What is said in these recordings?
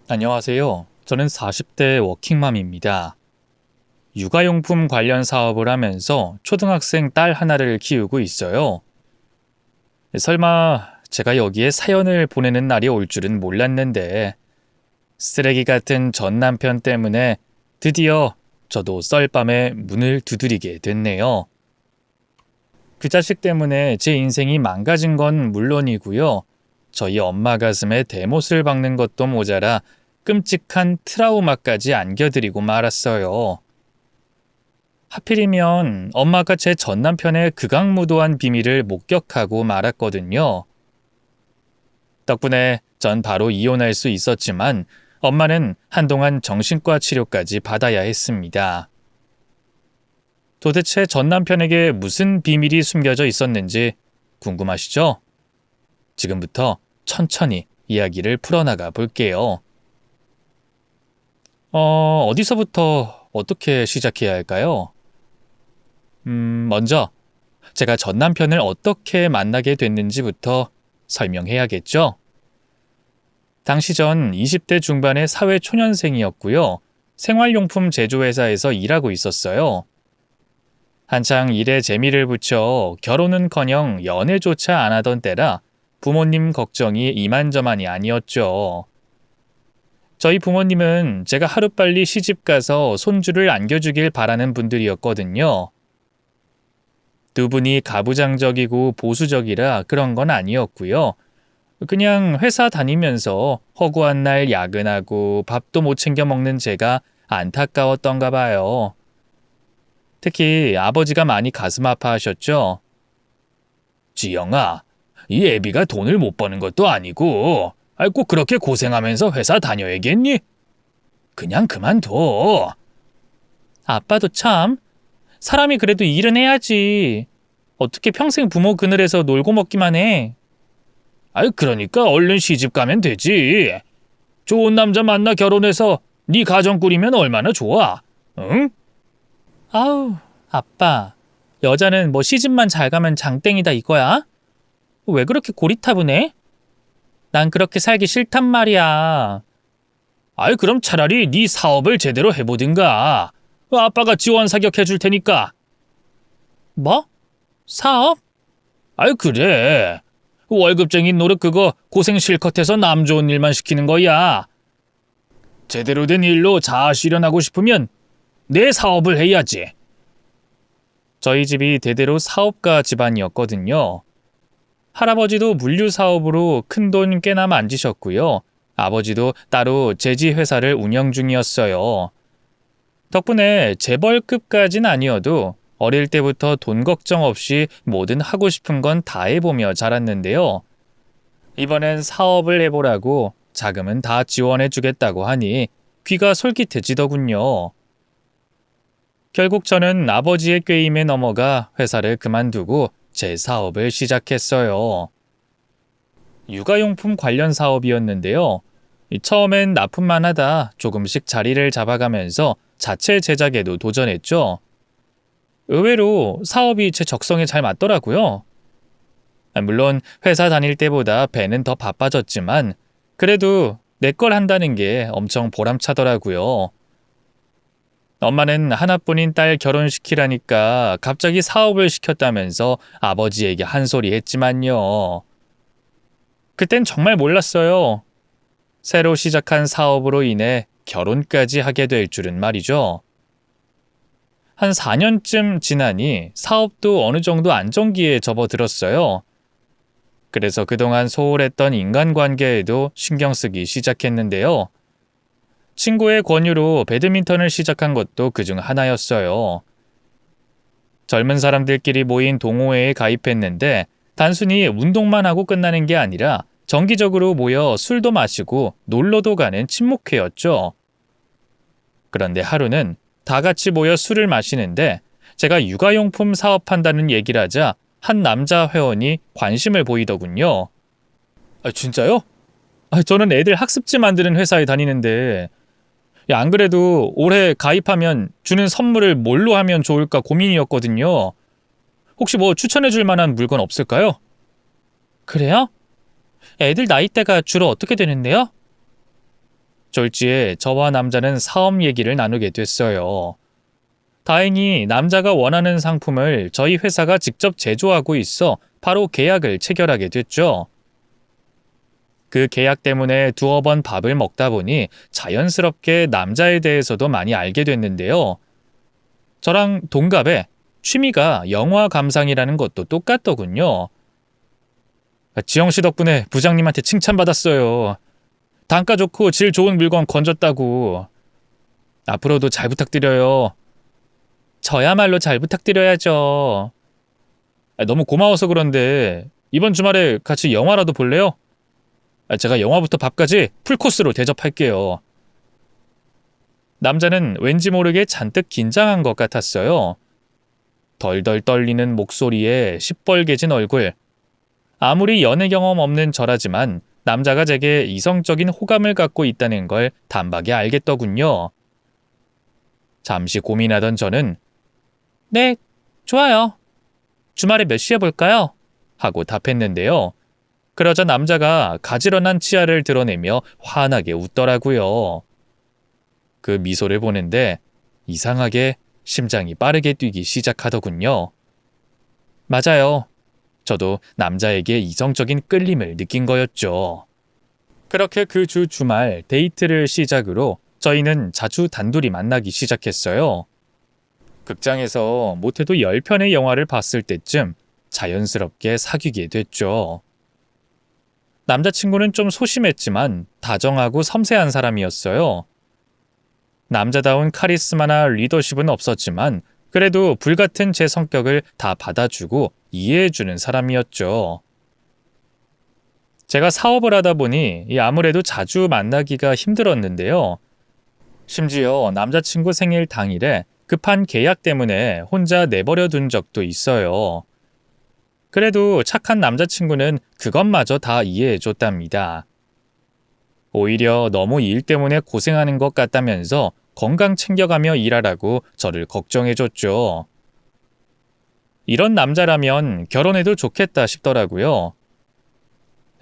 안녕하세요. 저는 40대 워킹맘입니다. 육아용품 관련 사업을 하면서 초등학생 딸 하나를 키우고 있어요. 설마 제가 여기에 사연을 보내는 날이 올 줄은 몰랐는데 쓰레기 같은 전 남편 때문에 드디어 저도 썰밤에 문을 두드리게 됐네요. 그 자식 때문에 제 인생이 망가진 건 물론이고요. 저희 엄마 가슴에 대못을 박는 것도 모자라 끔찍한 트라우마까지 안겨드리고 말았어요. 하필이면 엄마가 제 전남편의 극악무도한 비밀을 목격하고 말았거든요. 덕분에 전 바로 이혼할 수 있었지만 엄마는 한동안 정신과 치료까지 받아야 했습니다. 도대체 전남편에게 무슨 비밀이 숨겨져 있었는지 궁금하시죠? 지금부터 천천히 이야기를 풀어나가 볼게요. 어디서부터 어떻게 시작해야 할까요? 먼저 제가 전 남편을 어떻게 만나게 됐는지부터 설명해야겠죠? 당시 전 20대 중반의 사회 초년생이었고요. 생활용품 제조회사에서 일하고 있었어요. 한창 일에 재미를 붙여 결혼은커녕 연애조차 안 하던 때라 부모님 걱정이 이만저만이 아니었죠. 저희 부모님은 제가 하루빨리 시집가서 손주를 안겨주길 바라는 분들이었거든요. 두 분이 가부장적이고 보수적이라 그런 건 아니었고요. 그냥 회사 다니면서 허구한 날 야근하고 밥도 못 챙겨 먹는 제가 안타까웠던가 봐요. 특히 아버지가 많이 가슴 아파하셨죠. 지영아, 이 애비가 돈을 못 버는 것도 아니고 꼭 그렇게 고생하면서 회사 다녀야겠니? 그냥 그만둬. 아빠도 참, 사람이 그래도 일은 해야지. 어떻게 평생 부모 그늘에서 놀고 먹기만 해. 그러니까 얼른 시집 가면 되지. 좋은 남자 만나 결혼해서 네 가정 꾸리면 얼마나 좋아. 응? 아우, 아빠. 여자는 뭐 시집만 잘 가면 장땡이다 이거야? 왜 그렇게 고리타분해? 난 그렇게 살기 싫단 말이야. 그럼 차라리 네 사업을 제대로 해보든가. 아빠가 지원 사격해 줄 테니까. 뭐? 사업? 그래. 월급쟁이 노릇 그거 고생 실컷 해서 남 좋은 일만 시키는 거야. 제대로 된 일로 자아 실현하고 싶으면 내 사업을 해야지. 저희 집이 대대로 사업가 집안이었거든요. 할아버지도 물류 사업으로 큰돈 꽤나 만지셨고요. 아버지도 따로 제지 회사를 운영 중이었어요. 덕분에 재벌급까진 아니어도 어릴 때부터 돈 걱정 없이 뭐든 하고 싶은 건 다 해보며 자랐는데요. 이번엔 사업을 해보라고 자금은 다 지원해주겠다고 하니 귀가 솔깃해지더군요. 결국 저는 아버지의 꾀임에 넘어가 회사를 그만두고 제 사업을 시작했어요. 육아용품 관련 사업이었는데요. 처음엔 납품만 하다 조금씩 자리를 잡아가면서 자체 제작에도 도전했죠. 의외로 사업이 제 적성에 잘 맞더라고요. 물론 회사 다닐 때보다 배는 더 바빠졌지만 그래도 내 걸 한다는 게 엄청 보람차더라고요. 엄마는 하나뿐인 딸 결혼시키라니까 갑자기 사업을 시켰다면서 아버지에게 한 소리 했지만요. 그땐 정말 몰랐어요. 새로 시작한 사업으로 인해 결혼까지 하게 될 줄은 말이죠. 한 4년쯤 지나니 사업도 어느 정도 안정기에 접어들었어요. 그래서 그동안 소홀했던 인간관계에도 신경 쓰기 시작했는데요. 친구의 권유로 배드민턴을 시작한 것도 그중 하나였어요. 젊은 사람들끼리 모인 동호회에 가입했는데 단순히 운동만 하고 끝나는 게 아니라 정기적으로 모여 술도 마시고 놀러도 가는 친목회였죠. 그런데 하루는 다 같이 모여 술을 마시는데 제가 육아용품 사업한다는 얘기를 하자 한 남자 회원이 관심을 보이더군요. 진짜요? 저는 애들 학습지 만드는 회사에 다니는데 안 그래도 올해 가입하면 주는 선물을 뭘로 하면 좋을까 고민이었거든요. 혹시 뭐 추천해 줄 만한 물건 없을까요? 그래요? 애들 나이대가 주로 어떻게 되는데요? 졸지에 저와 남자는 사업 얘기를 나누게 됐어요. 다행히 남자가 원하는 상품을 저희 회사가 직접 제조하고 있어 바로 계약을 체결하게 됐죠. 그 계약 때문에 두어 번 밥을 먹다 보니 자연스럽게 남자에 대해서도 많이 알게 됐는데요. 저랑 동갑에 취미가 영화 감상이라는 것도 똑같더군요. 지영 씨 덕분에 부장님한테 칭찬받았어요. 단가 좋고 질 좋은 물건 건졌다고. 앞으로도 잘 부탁드려요. 저야말로 잘 부탁드려야죠. 너무 고마워서 그런데 이번 주말에 같이 영화라도 볼래요? 제가 영화부터 밥까지 풀코스로 대접할게요. 남자는 왠지 모르게 잔뜩 긴장한 것 같았어요. 덜덜 떨리는 목소리에 시뻘개진 얼굴. 아무리 연애 경험 없는 저라지만 남자가 제게 이성적인 호감을 갖고 있다는 걸 단박에 알겠더군요. 잠시 고민하던 저는 네, 좋아요. 주말에 몇 시에 볼까요? 하고 답했는데요. 그러자 남자가 가지런한 치아를 드러내며 환하게 웃더라고요. 그 미소를 보는데 이상하게 심장이 빠르게 뛰기 시작하더군요. 맞아요. 저도 남자에게 이성적인 끌림을 느낀 거였죠. 그렇게 그 주 주말 데이트를 시작으로 저희는 자주 단둘이 만나기 시작했어요. 극장에서 못해도 10편의 영화를 봤을 때쯤 자연스럽게 사귀게 됐죠. 남자친구는 좀 소심했지만 다정하고 섬세한 사람이었어요. 남자다운 카리스마나 리더십은 없었지만 그래도 불같은 제 성격을 다 받아주고 이해해주는 사람이었죠. 제가 사업을 하다 보니 아무래도 자주 만나기가 힘들었는데요. 심지어 남자친구 생일 당일에 급한 계약 때문에 혼자 내버려 둔 적도 있어요. 그래도 착한 남자친구는 그것마저 다 이해해줬답니다. 오히려 너무 일 때문에 고생하는 것 같다면서 건강 챙겨가며 일하라고 저를 걱정해줬죠. 이런 남자라면 결혼해도 좋겠다 싶더라고요.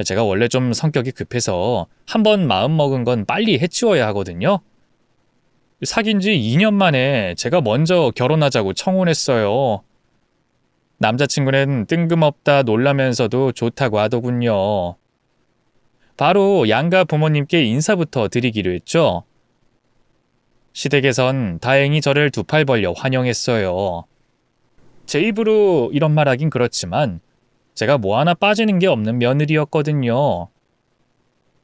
제가 원래 좀 성격이 급해서 한번 마음먹은 건 빨리 해치워야 하거든요. 사귄 지 2년 만에 제가 먼저 결혼하자고 청혼했어요. 남자친구는 뜬금없다 놀라면서도 좋다고 하더군요. 바로 양가 부모님께 인사부터 드리기로 했죠. 시댁에선 다행히 저를 두 팔 벌려 환영했어요. 제 입으로 이런 말 하긴 그렇지만 제가 뭐 하나 빠지는 게 없는 며느리였거든요.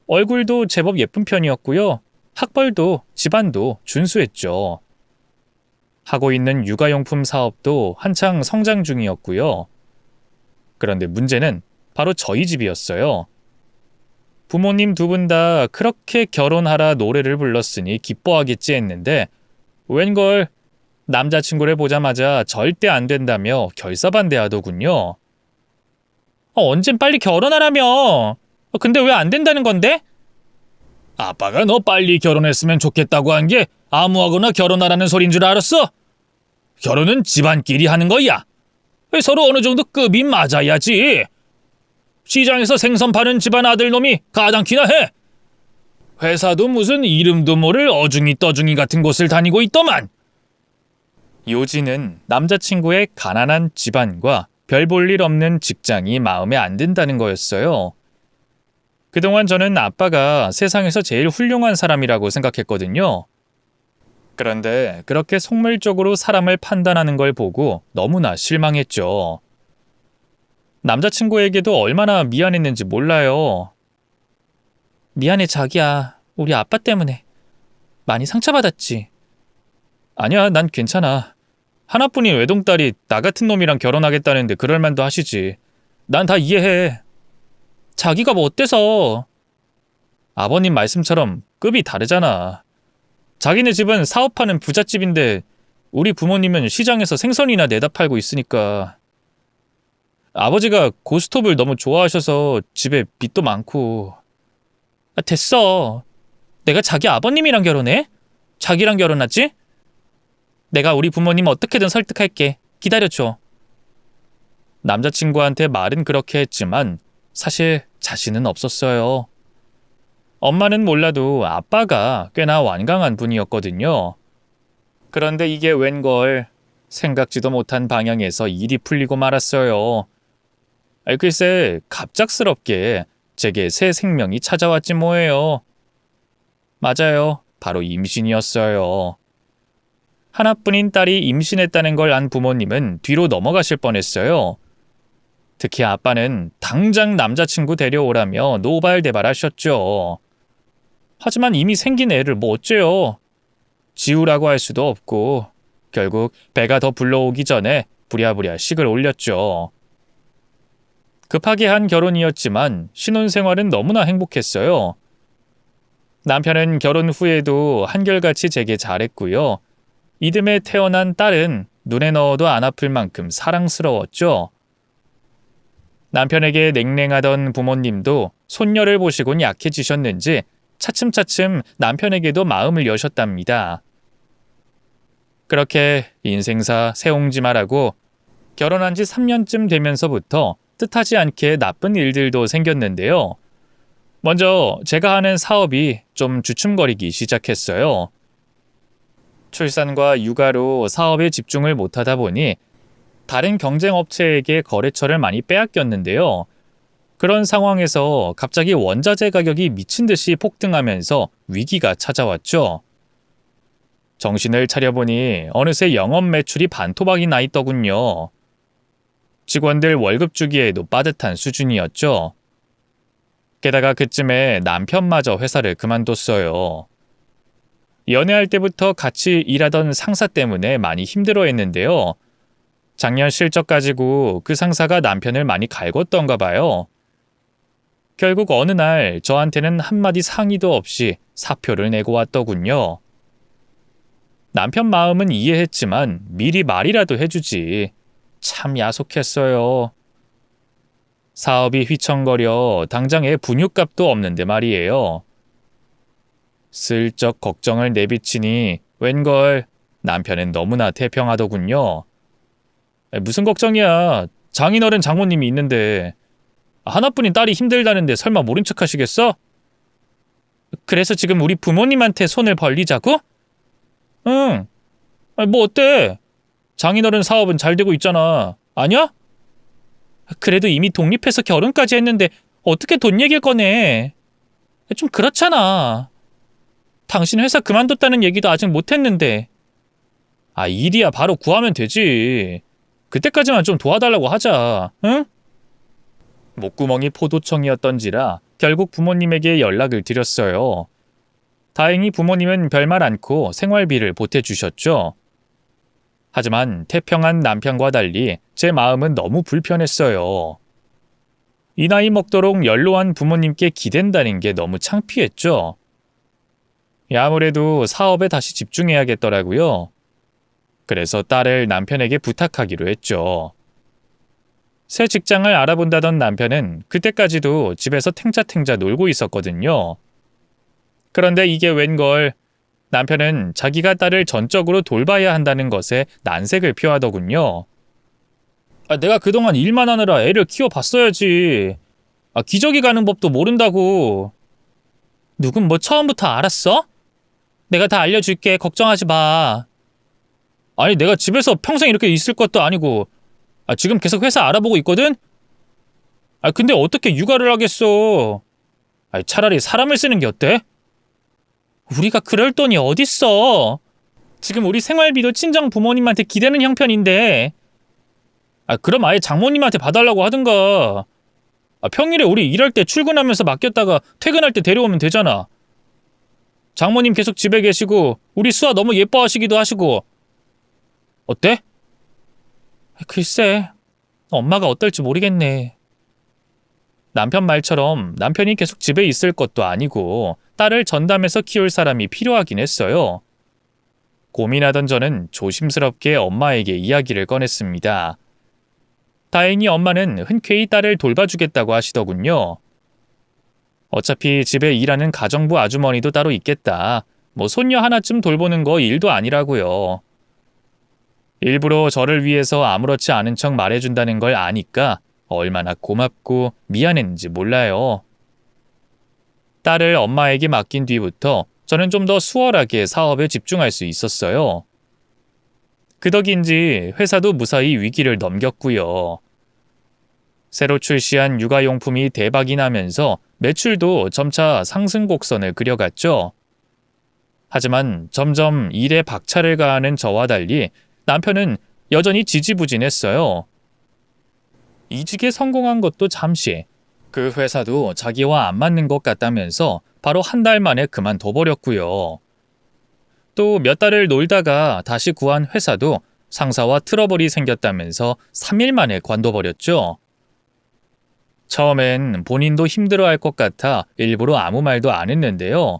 얼굴도 제법 예쁜 편이었고요. 학벌도 집안도 준수했죠. 하고 있는 육아용품 사업도 한창 성장 중이었고요. 그런데 문제는 바로 저희 집이었어요. 부모님 두 분 다 그렇게 결혼하라 노래를 불렀으니 기뻐하겠지 했는데 웬걸 남자친구를 보자마자 절대 안 된다며 결사반대하더군요. 언젠 빨리 결혼하라며. 근데 왜 안 된다는 건데? 아빠가 너 빨리 결혼했으면 좋겠다고 한 게 아무하거나 결혼하라는 소린 줄 알았어? 결혼은 집안끼리 하는 거야. 서로 어느 정도 급이 맞아야지. 시장에서 생선 파는 집안 아들놈이 가당키나 해. 회사도 무슨 이름도 모를 어중이 떠중이 같은 곳을 다니고 있더만. 요지는 남자친구의 가난한 집안과 별 볼 일 없는 직장이 마음에 안 든다는 거였어요. 그동안 저는 아빠가 세상에서 제일 훌륭한 사람이라고 생각했거든요. 그런데 그렇게 속물적으로 사람을 판단하는 걸 보고 너무나 실망했죠. 남자친구에게도 얼마나 미안했는지 몰라요. 미안해 자기야. 우리 아빠 때문에. 많이 상처받았지. 아니야, 난 괜찮아. 하나뿐인 외동딸이 나 같은 놈이랑 결혼하겠다는데 그럴 만도 하시지. 난 다 이해해. 자기가 뭐 어때서. 아버님 말씀처럼 급이 다르잖아. 자기네 집은 사업하는 부잣집인데 우리 부모님은 시장에서 생선이나 내다 팔고 있으니까. 아버지가 고스톱을 너무 좋아하셔서 집에 빚도 많고. 됐어. 내가 자기 아버님이랑 결혼해? 자기랑 결혼하지? 내가 우리 부모님 어떻게든 설득할게. 기다려줘. 남자친구한테 말은 그렇게 했지만 사실 자신은 없었어요. 엄마는 몰라도 아빠가 꽤나 완강한 분이었거든요. 그런데 이게 웬걸 생각지도 못한 방향에서 일이 풀리고 말았어요. 글쎄 갑작스럽게 제게 새 생명이 찾아왔지 뭐예요. 맞아요. 바로 임신이었어요. 하나뿐인 딸이 임신했다는 걸 안 부모님은 뒤로 넘어가실 뻔했어요. 특히 아빠는 당장 남자친구 데려오라며 노발대발하셨죠. 하지만 이미 생긴 애를 뭐 어째요. 지우라고 할 수도 없고 결국 배가 더 불러오기 전에 부랴부랴 식을 올렸죠. 급하게 한 결혼이었지만 신혼생활은 너무나 행복했어요. 남편은 결혼 후에도 한결같이 제게 잘했고요. 이듬해 태어난 딸은 눈에 넣어도 안 아플 만큼 사랑스러웠죠. 남편에게 냉랭하던 부모님도 손녀를 보시곤 약해지셨는지 차츰차츰 남편에게도 마음을 여셨답니다. 그렇게 인생사 새옹지마라고 결혼한 지 3년쯤 되면서부터 뜻하지 않게 나쁜 일들도 생겼는데요. 먼저 제가 하는 사업이 좀 주춤거리기 시작했어요. 출산과 육아로 사업에 집중을 못하다 보니 다른 경쟁업체에게 거래처를 많이 빼앗겼는데요. 그런 상황에서 갑자기 원자재 가격이 미친 듯이 폭등하면서 위기가 찾아왔죠. 정신을 차려보니 어느새 영업 매출이 반토막이 나 있더군요. 직원들 월급 주기에도 빠듯한 수준이었죠. 게다가 그쯤에 남편마저 회사를 그만뒀어요. 연애할 때부터 같이 일하던 상사 때문에 많이 힘들어했는데요. 작년 실적 가지고 그 상사가 남편을 많이 갈궜던가 봐요. 결국 어느 날 저한테는 한마디 상의도 없이 사표를 내고 왔더군요. 남편 마음은 이해했지만 미리 말이라도 해주지. 참 야속했어요. 사업이 휘청거려 당장에 분유값도 없는데 말이에요. 슬쩍 걱정을 내비치니 웬걸 남편은 너무나 태평하더군요. 무슨 걱정이야. 장인어른 장모님이 있는데. 하나뿐인 딸이 힘들다는데 설마 모른 척 하시겠어? 그래서 지금 우리 부모님한테 손을 벌리자고? 응. 뭐 어때? 장인어른 사업은 잘 되고 있잖아. 아니야? 그래도 이미 독립해서 결혼까지 했는데 어떻게 돈 얘기를 꺼내? 좀 그렇잖아. 당신 회사 그만뒀다는 얘기도 아직 못했는데. 일이야 바로 구하면 되지. 그때까지만 좀 도와달라고 하자. 응? 목구멍이 포도청이었던지라 결국 부모님에게 연락을 드렸어요. 다행히 부모님은 별말 않고 생활비를 보태주셨죠. 하지만 태평한 남편과 달리 제 마음은 너무 불편했어요. 이 나이 먹도록 연로한 부모님께 기댄다는 게 너무 창피했죠. 아무래도 사업에 다시 집중해야겠더라고요. 그래서 딸을 남편에게 부탁하기로 했죠. 새 직장을 알아본다던 남편은 그때까지도 집에서 탱자탱자 놀고 있었거든요. 그런데 이게 웬걸 남편은 자기가 딸을 전적으로 돌봐야 한다는 것에 난색을 표하더군요. 내가 그동안 일만 하느라 애를 키워봤어야지. 기저귀 가는 법도 모른다고. 누군 뭐 처음부터 알았어? 내가 다 알려줄게. 걱정하지 마. 아니 내가 집에서 평생 이렇게 있을 것도 아니고 지금 계속 회사 알아보고 있거든? 근데 어떻게 육아를 하겠어? 차라리 사람을 쓰는 게 어때? 우리가 그럴 돈이 어딨어? 지금 우리 생활비도 친정 부모님한테 기대는 형편인데. 그럼 아예 장모님한테 봐달라고 하든가. 평일에 우리 일할 때 출근하면서 맡겼다가 퇴근할 때 데려오면 되잖아. 장모님 계속 집에 계시고 우리 수아 너무 예뻐하시기도 하시고. 어때? 글쎄, 엄마가 어떨지 모르겠네. 남편 말처럼 남편이 계속 집에 있을 것도 아니고 딸을 전담해서 키울 사람이 필요하긴 했어요. 고민하던 저는 조심스럽게 엄마에게 이야기를 꺼냈습니다. 다행히 엄마는 흔쾌히 딸을 돌봐주겠다고 하시더군요. 어차피 집에 일하는 가정부 아주머니도 따로 있겠다. 뭐 손녀 하나쯤 돌보는 거 일도 아니라고요. 일부러 저를 위해서 아무렇지 않은 척 말해준다는 걸 아니까 얼마나 고맙고 미안했는지 몰라요. 딸을 엄마에게 맡긴 뒤부터 저는 좀 더 수월하게 사업에 집중할 수 있었어요. 그 덕인지 회사도 무사히 위기를 넘겼고요. 새로 출시한 육아용품이 대박이 나면서 매출도 점차 상승 곡선을 그려갔죠. 하지만 점점 일에 박차를 가하는 저와 달리 남편은 여전히 지지부진했어요. 이직에 성공한 것도 잠시, 그 회사도 자기와 안 맞는 것 같다면서 바로 한 달 만에 그만둬버렸고요. 또 몇 달을 놀다가 다시 구한 회사도 상사와 트러블이 생겼다면서 3일 만에 관둬버렸죠. 처음엔 본인도 힘들어할 것 같아 일부러 아무 말도 안 했는데요.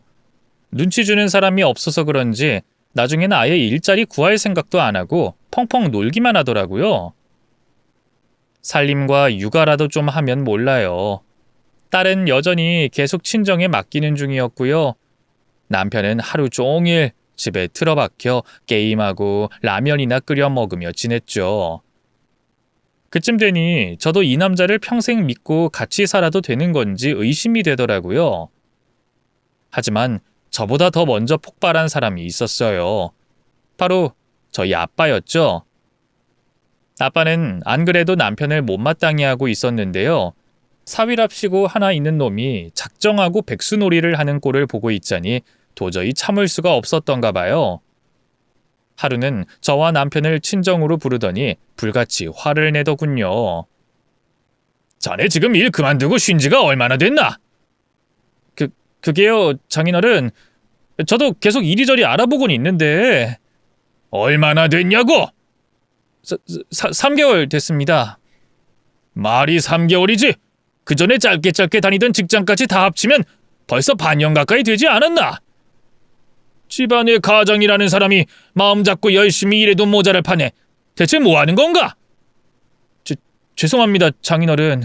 눈치 주는 사람이 없어서 그런지 나중에는 아예 일자리 구할 생각도 안 하고 펑펑 놀기만 하더라고요. 살림과 육아라도 좀 하면 몰라요. 딸은 여전히 계속 친정에 맡기는 중이었고요. 남편은 하루 종일 집에 틀어박혀 게임하고 라면이나 끓여 먹으며 지냈죠. 그쯤 되니 저도 이 남자를 평생 믿고 같이 살아도 되는 건지 의심이 되더라고요. 하지만 저보다 더 먼저 폭발한 사람이 있었어요. 바로 저희 아빠였죠. 아빠는 안 그래도 남편을 못마땅해 하고 있었는데요. 사위랍시고 하나 있는 놈이 작정하고 백수놀이를 하는 꼴을 보고 있자니 도저히 참을 수가 없었던가 봐요. 하루는 저와 남편을 친정으로 부르더니 불같이 화를 내더군요. 자네 지금 일 그만두고 쉰 지가 얼마나 됐나? 그게요, 장인어른. 저도 계속 이리저리 알아보곤 있는데. 얼마나 됐냐고? 3개월 됐습니다. 말이 3개월이지? 그 전에 짧게 다니던 직장까지 다 합치면 벌써 반년 가까이 되지 않았나? 집안의 가장이라는 사람이 마음 잡고 열심히 일해도 모자랄 판에 대체 뭐 하는 건가? 죄송합니다, 장인어른.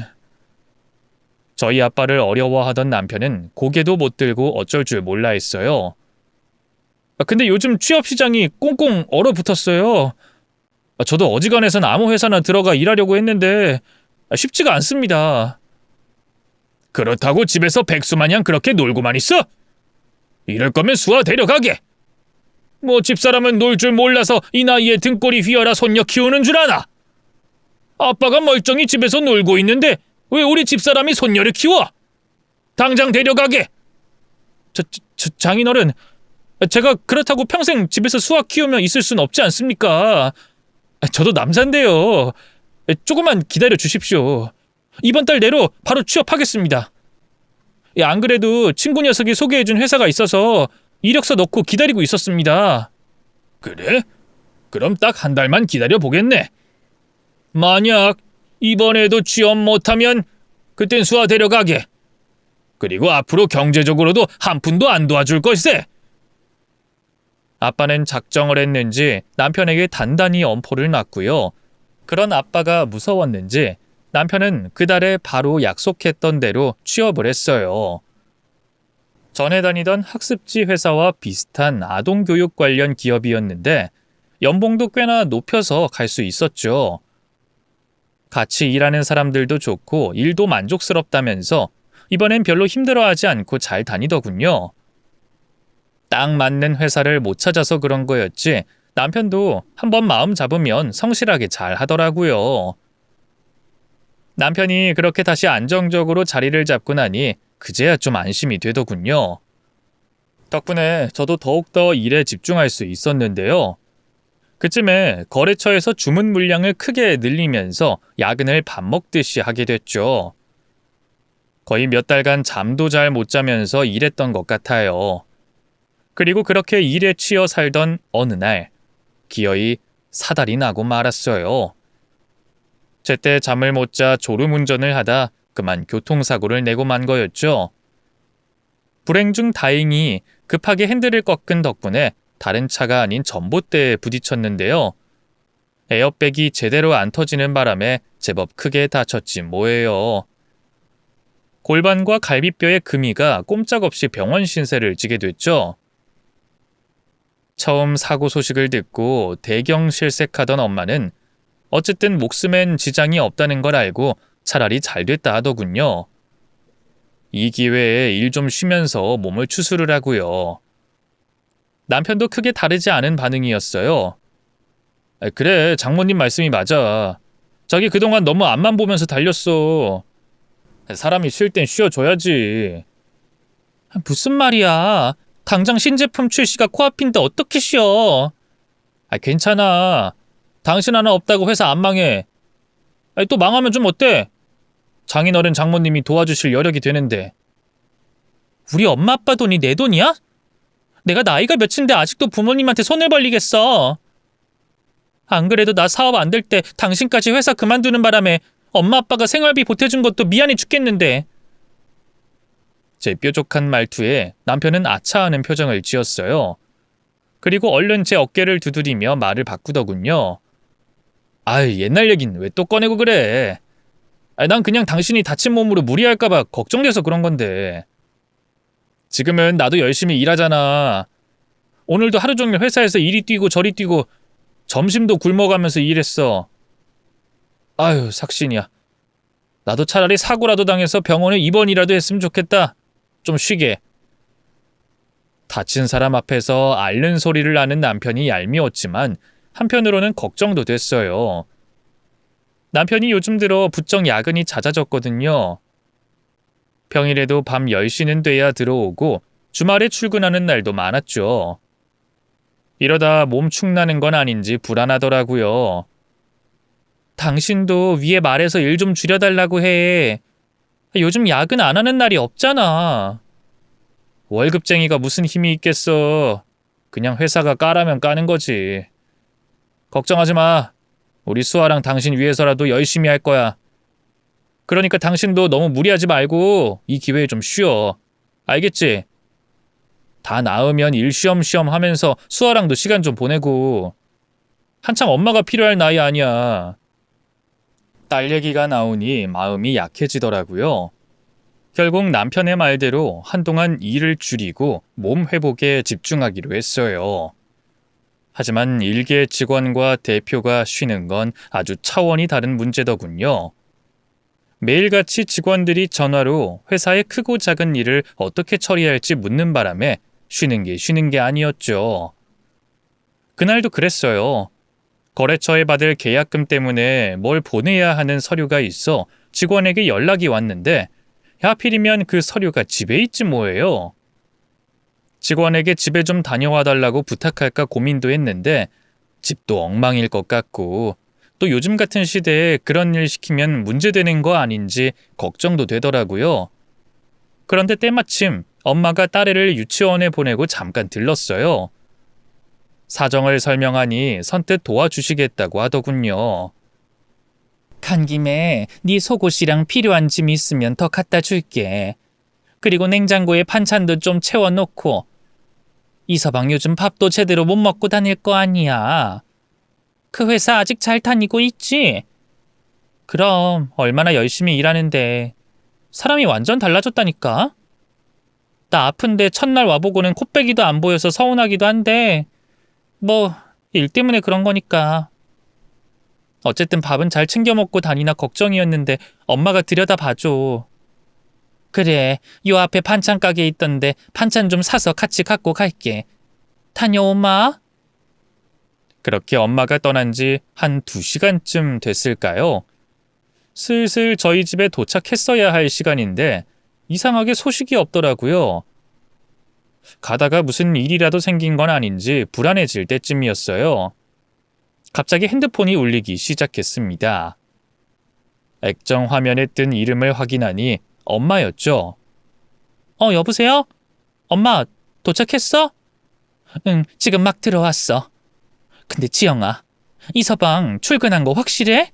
저희 아빠를 어려워하던 남편은 고개도 못 들고 어쩔 줄 몰라 했어요. 근데 요즘 취업 시장이 꽁꽁 얼어붙었어요. 저도 어지간해선 아무 회사나 들어가 일하려고 했는데 쉽지가 않습니다. 그렇다고 집에서 백수마냥 그렇게 놀고만 있어? 이럴 거면 수아 데려가게. 뭐 집사람은 놀 줄 몰라서 이 나이에 등골이 휘어라 손녀 키우는 줄 아나? 아빠가 멀쩡히 집에서 놀고 있는데 왜 우리 집사람이 손녀를 키워? 당장 데려가게. 장인어른, 제가 그렇다고 평생 집에서 수아 키우며 있을 순 없지 않습니까? 저도 남잔데요. 조금만 기다려 주십시오. 이번 달 내로 바로 취업하겠습니다. 안 그래도 친구 녀석이 소개해준 회사가 있어서 이력서 넣고 기다리고 있었습니다. 그래? 그럼 딱 한 달만 기다려 보겠네. 만약 이번에도 취업 못하면 그땐 수아 데려가게. 그리고 앞으로 경제적으로도 한 푼도 안 도와줄 걸세. 아빠는 작정을 했는지 남편에게 단단히 엄포를 놨고요. 그런 아빠가 무서웠는지 남편은 그달에 바로 약속했던 대로 취업을 했어요. 전에 다니던 학습지 회사와 비슷한 아동교육 관련 기업이었는데 연봉도 꽤나 높여서 갈 수 있었죠. 같이 일하는 사람들도 좋고 일도 만족스럽다면서 이번엔 별로 힘들어하지 않고 잘 다니더군요. 딱 맞는 회사를 못 찾아서 그런 거였지 남편도 한번 마음 잡으면 성실하게 잘 하더라고요. 남편이 그렇게 다시 안정적으로 자리를 잡고 나니 그제야 좀 안심이 되더군요. 덕분에 저도 더욱더 일에 집중할 수 있었는데요. 그쯤에 거래처에서 주문 물량을 크게 늘리면서 야근을 밥 먹듯이 하게 됐죠. 거의 몇 달간 잠도 잘 못 자면서 일했던 것 같아요. 그리고 그렇게 일에 치여 살던 어느 날 기어이 사달이 나고 말았어요. 제때 잠을 못 자 졸음운전을 하다 그만 교통사고를 내고 만 거였죠. 불행 중 다행히 급하게 핸들을 꺾은 덕분에 다른 차가 아닌 전봇대에 부딪혔는데요. 에어백이 제대로 안 터지는 바람에 제법 크게 다쳤지 뭐예요. 골반과 갈비뼈의 금이가 꼼짝없이 병원 신세를 지게 됐죠. 처음 사고 소식을 듣고 대경실색하던 엄마는 어쨌든 목숨엔 지장이 없다는 걸 알고 차라리 잘 됐다 하더군요. 이 기회에 일 좀 쉬면서 몸을 추스르 라고요. 남편도 크게 다르지 않은 반응이었어요. 그래, 장모님 말씀이 맞아. 자기 그동안 너무 앞만 보면서 달렸어. 사람이 쉴 땐 쉬어줘야지. 무슨 말이야. 당장 신제품 출시가 코앞인데 어떻게 쉬어. 괜찮아. 당신 하나 없다고 회사 안 망해. 또 망하면 좀 어때? 장인어른 장모님이 도와주실 여력이 되는데. 우리 엄마 아빠 돈이 내 돈이야? 내가 나이가 몇인데 아직도 부모님한테 손을 벌리겠어. 안 그래도 나 사업 안 될 때 당신까지 회사 그만두는 바람에 엄마 아빠가 생활비 보태준 것도 미안해 죽겠는데. 제 뾰족한 말투에 남편은 아차하는 표정을 지었어요. 그리고 얼른 제 어깨를 두드리며 말을 바꾸더군요. 아유, 옛날 얘긴 왜 또 꺼내고 그래. 난 그냥 당신이 다친 몸으로 무리할까봐 걱정돼서 그런 건데. 지금은 나도 열심히 일하잖아. 오늘도 하루 종일 회사에서 이리 뛰고 저리 뛰고 점심도 굶어가면서 일했어. 아유, 삭신이야. 나도 차라리 사고라도 당해서 병원에 입원이라도 했으면 좋겠다. 좀 쉬게. 다친 사람 앞에서 앓는 소리를 나는 남편이 얄미웠지만 한편으로는 걱정도 됐어요. 남편이 요즘 들어 부쩍 야근이 잦아졌거든요. 평일에도 밤 10시는 돼야 들어오고 주말에 출근하는 날도 많았죠. 이러다 몸 축나는 건 아닌지 불안하더라고요. 당신도 위에 말해서 일 좀 줄여달라고 해. 요즘 야근 안 하는 날이 없잖아. 월급쟁이가 무슨 힘이 있겠어. 그냥 회사가 까라면 까는 거지. 걱정하지 마. 우리 수아랑 당신 위해서라도 열심히 할 거야. 그러니까 당신도 너무 무리하지 말고 이 기회에 좀 쉬어. 알겠지? 다 나으면 일 쉬엄쉬엄 하면서 수아랑도 시간 좀 보내고. 한참 엄마가 필요할 나이 아니야. 딸 얘기가 나오니 마음이 약해지더라고요. 결국 남편의 말대로 한동안 일을 줄이고 몸 회복에 집중하기로 했어요. 하지만 일개 직원과 대표가 쉬는 건 아주 차원이 다른 문제더군요. 매일같이 직원들이 전화로 회사의 크고 작은 일을 어떻게 처리할지 묻는 바람에 쉬는 게 아니었죠. 그날도 그랬어요. 거래처에 받을 계약금 때문에 뭘 보내야 하는 서류가 있어 직원에게 연락이 왔는데 하필이면 그 서류가 집에 있지 뭐예요. 직원에게 집에 좀 다녀와 달라고 부탁할까 고민도 했는데 집도 엉망일 것 같고 또 요즘 같은 시대에 그런 일 시키면 문제되는 거 아닌지 걱정도 되더라고요. 그런데 때마침 엄마가 딸애를 유치원에 보내고 잠깐 들렀어요. 사정을 설명하니 선뜻 도와주시겠다고 하더군요. 간 김에 네 속옷이랑 필요한 짐 있으면 더 갖다 줄게. 그리고 냉장고에 반찬도 좀 채워놓고. 이서방 요즘 밥도 제대로 못 먹고 다닐 거 아니야. 그 회사 아직 잘 다니고 있지? 그럼 얼마나 열심히 일하는데. 사람이 완전 달라졌다니까. 나 아픈데 첫날 와보고는 코빼기도 안 보여서 서운하기도 한데 뭐 일 때문에 그런 거니까. 어쨌든 밥은 잘 챙겨 먹고 다니나 걱정이었는데 엄마가 들여다 봐줘. 그래, 요 앞에 반찬 가게 있던데 반찬 좀 사서 같이 갖고 갈게. 다녀오마. 그렇게 엄마가 떠난 지 한 2시간쯤 됐을까요? 슬슬 저희 집에 도착했어야 할 시간인데 이상하게 소식이 없더라고요. 가다가 무슨 일이라도 생긴 건 아닌지 불안해질 때쯤이었어요. 갑자기 핸드폰이 울리기 시작했습니다. 액정 화면에 뜬 이름을 확인하니 엄마였죠. 여보세요? 엄마, 도착했어? 응, 지금 막 들어왔어. 근데 지영아, 이서방 출근한 거 확실해?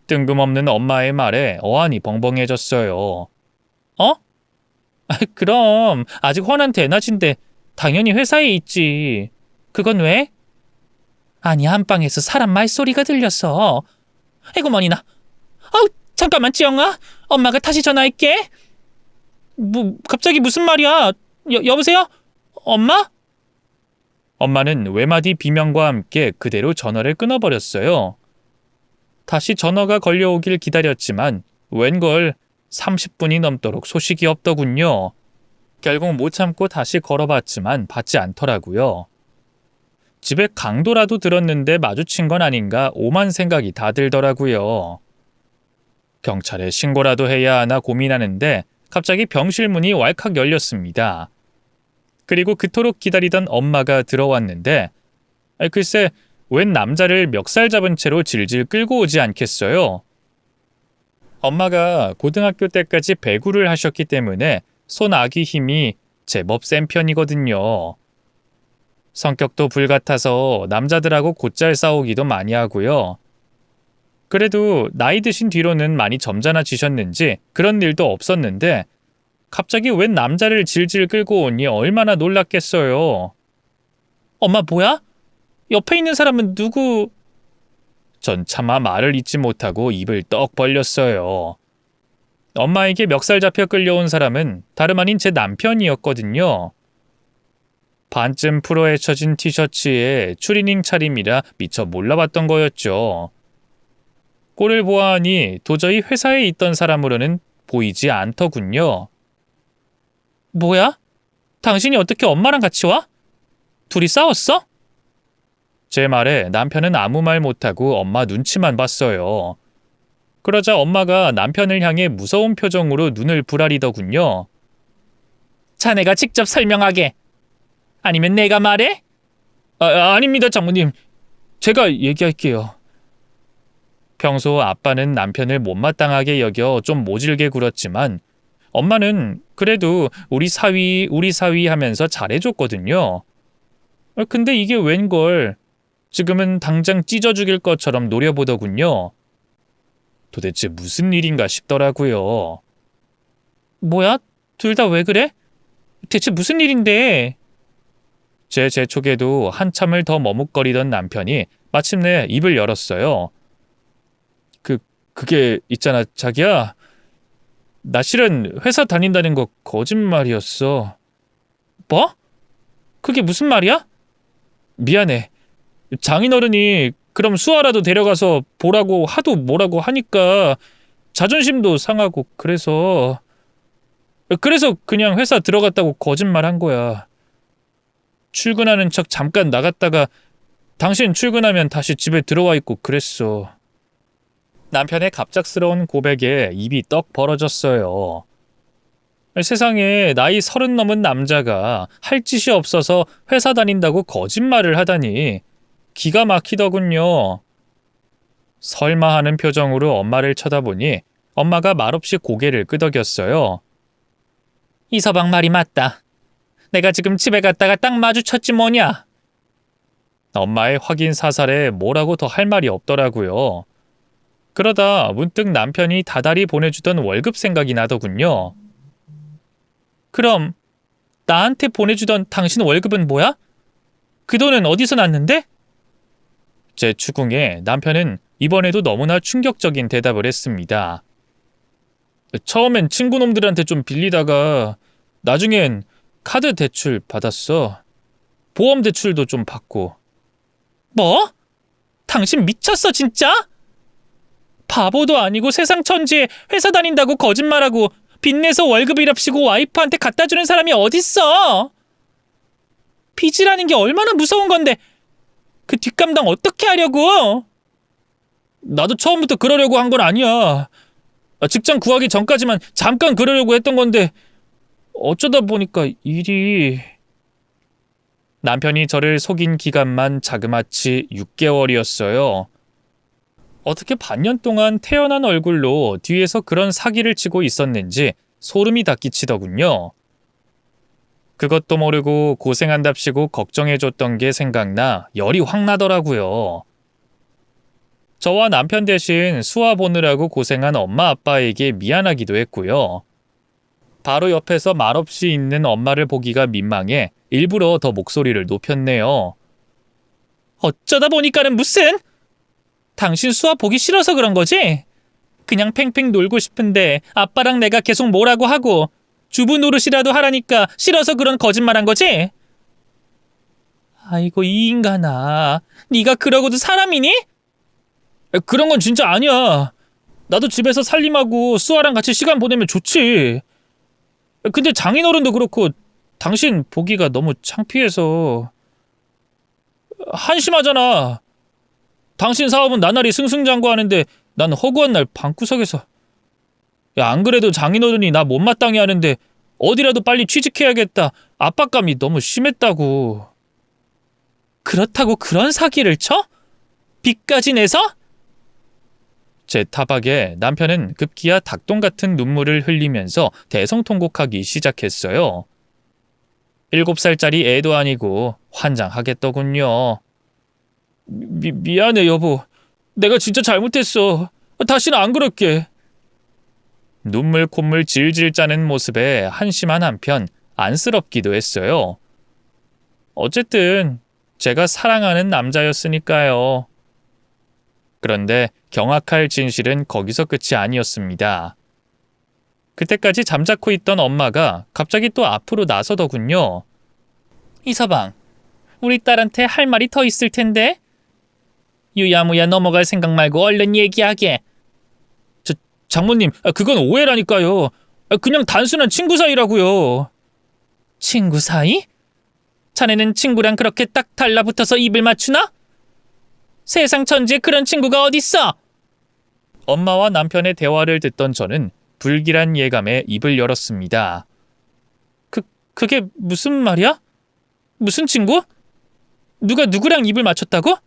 뜬금없는 엄마의 말에 어안이 벙벙해졌어요. 그럼 아직 훤한 대낮인데 당연히 회사에 있지. 그건 왜? 아니, 안방에서 사람 말소리가 들렸어. 아이고 머니나. 잠깐만 지영아. 엄마가 다시 전화할게. 갑자기 무슨 말이야. 여보세요? 엄마? 엄마는 외마디 비명과 함께 그대로 전화를 끊어버렸어요. 다시 전화가 걸려오길 기다렸지만 웬걸 30분이 넘도록 소식이 없더군요. 결국 못 참고 다시 걸어봤지만 받지 않더라고요. 집에 강도라도 들었는데 마주친 건 아닌가 오만 생각이 다 들더라고요. 경찰에 신고라도 해야 하나 고민하는데 갑자기 병실 문이 왈칵 열렸습니다. 그리고 그토록 기다리던 엄마가 들어왔는데 글쎄 웬 남자를 멱살 잡은 채로 질질 끌고 오지 않겠어요. 엄마가 고등학교 때까지 배구를 하셨기 때문에 손아귀 힘이 제법 센 편이거든요. 성격도 불같아서 남자들하고 곧잘 싸우기도 많이 하고요. 그래도 나이 드신 뒤로는 많이 점잖아지셨는지 그런 일도 없었는데 갑자기 웬 남자를 질질 끌고 오니 얼마나 놀랐겠어요. 엄마 뭐야? 옆에 있는 사람은 누구? 전 차마 말을 잇지 못하고 입을 떡 벌렸어요. 엄마에게 멱살 잡혀 끌려온 사람은 다름 아닌 제 남편이었거든요. 반쯤 풀어헤쳐진 티셔츠에 추리닝 차림이라 미처 몰라봤던 거였죠. 꼴을 보아하니 도저히 회사에 있던 사람으로는 보이지 않더군요. 뭐야? 당신이 어떻게 엄마랑 같이 와? 둘이 싸웠어? 제 말에 남편은 아무 말 못하고 엄마 눈치만 봤어요. 그러자 엄마가 남편을 향해 무서운 표정으로 눈을 부라리더군요. 자네가 직접 설명하게. 아니면 내가 말해? 아닙니다, 장모님. 제가 얘기할게요. 평소 아빠는 남편을 못마땅하게 여겨 좀 모질게 굴었지만 엄마는 그래도 우리 사위 하면서 잘해줬거든요. 근데 이게 웬걸 지금은 당장 찢어 죽일 것처럼 노려보더군요. 도대체 무슨 일인가 싶더라고요. 뭐야? 둘 다 왜 그래? 대체 무슨 일인데? 제 재촉에도 한참을 더 머뭇거리던 남편이 마침내 입을 열었어요. 그게 있잖아, 자기야. 나 실은 회사 다닌다는 거 거짓말이었어. 뭐? 그게 무슨 말이야? 미안해. 장인어른이 그럼 수아라도 데려가서 보라고 하도 뭐라고 하니까 자존심도 상하고 그래서 그냥 회사 들어갔다고 거짓말한 거야. 출근하는 척 잠깐 나갔다가 당신 출근하면 다시 집에 들어와 있고 그랬어. 남편의 갑작스러운 고백에 입이 떡 벌어졌어요. 세상에 나이 30 넘은 남자가 할 짓이 없어서 회사 다닌다고 거짓말을 하다니 기가 막히더군요. 설마 하는 표정으로 엄마를 쳐다보니 엄마가 말없이 고개를 끄덕였어요. 이서방 말이 맞다. 내가 지금 집에 갔다가 딱 마주쳤지 뭐냐. 엄마의 확인 사살에 뭐라고 더 할 말이 없더라고요. 그러다 문득 남편이 다달이 보내주던 월급 생각이 나더군요. 그럼 나한테 보내주던 당신 월급은 뭐야? 그 돈은 어디서 났는데? 제 추궁에 남편은 이번에도 너무나 충격적인 대답을 했습니다. 처음엔 친구놈들한테 좀 빌리다가 나중엔 카드 대출 받았어. 보험 대출도 좀 받고. 뭐? 당신 미쳤어 진짜? 바보도 아니고 세상 천지에 회사 다닌다고 거짓말하고 빚내서 월급이랍시고 와이프한테 갖다 주는 사람이 어딨어? 빚이라는 게 얼마나 무서운 건데 그 뒷감당 어떻게 하려고? 나도 처음부터 그러려고 한 건 아니야. 직장 구하기 전까지만 잠깐 그러려고 했던 건데 어쩌다 보니까 일이... 남편이 저를 속인 기간만 자그마치 6개월이었어요. 어떻게 반년 동안 태연한 얼굴로 뒤에서 그런 사기를 치고 있었는지 소름이 돋끼치더군요. 그것도 모르고 고생한답시고 걱정해줬던 게 생각나 열이 확 나더라고요. 저와 남편 대신 수아 보느라고 고생한 엄마 아빠에게 미안하기도 했고요. 바로 옆에서 말없이 있는 엄마를 보기가 민망해 일부러 더 목소리를 높였네요. 어쩌다 보니까는 무슨... 당신 수아 보기 싫어서 그런 거지? 그냥 팽팽 놀고 싶은데 아빠랑 내가 계속 뭐라고 하고 주부 노릇이라도 하라니까 싫어서 그런 거짓말한 거지? 아이고 이 인간아, 네가 그러고도 사람이니? 그런 건 진짜 아니야. 나도 집에서 살림하고 수아랑 같이 시간 보내면 좋지. 근데 장인어른도 그렇고 당신 보기가 너무 창피해서. 한심하잖아. 당신 사업은 나날이 승승장구하는데 난 허구한 날 방구석에서. 야, 안 그래도 장인어른이 나 못마땅해 하는데 어디라도 빨리 취직해야겠다. 압박감이 너무 심했다고. 그렇다고 그런 사기를 쳐? 빚까지 내서? 제 타박에 남편은 급기야 닭똥 같은 눈물을 흘리면서 대성통곡하기 시작했어요. 7살짜리 애도 아니고 환장하겠더군요. 미안해 여보. 내가 진짜 잘못했어. 다시는 안 그럴게. 눈물 콧물 질질 짜는 모습에 한심한 한편 안쓰럽기도 했어요. 어쨌든 제가 사랑하는 남자였으니까요. 그런데 경악할 진실은 거기서 끝이 아니었습니다. 그때까지 잠자코 있던 엄마가 갑자기 또 앞으로 나서더군요. 이서방, 우리 딸한테 할 말이 더 있을 텐데? 유야무야 넘어갈 생각 말고 얼른 얘기하게. 장모님, 그건 오해라니까요. 그냥 단순한 친구 사이라고요. 친구 사이? 자네는 친구랑 그렇게 딱 달라붙어서 입을 맞추나? 세상 천지에 그런 친구가 어딨어? 엄마와 남편의 대화를 듣던 저는 불길한 예감에 입을 열었습니다. 그게 무슨 말이야? 무슨 친구? 누가 누구랑 입을 맞췄다고?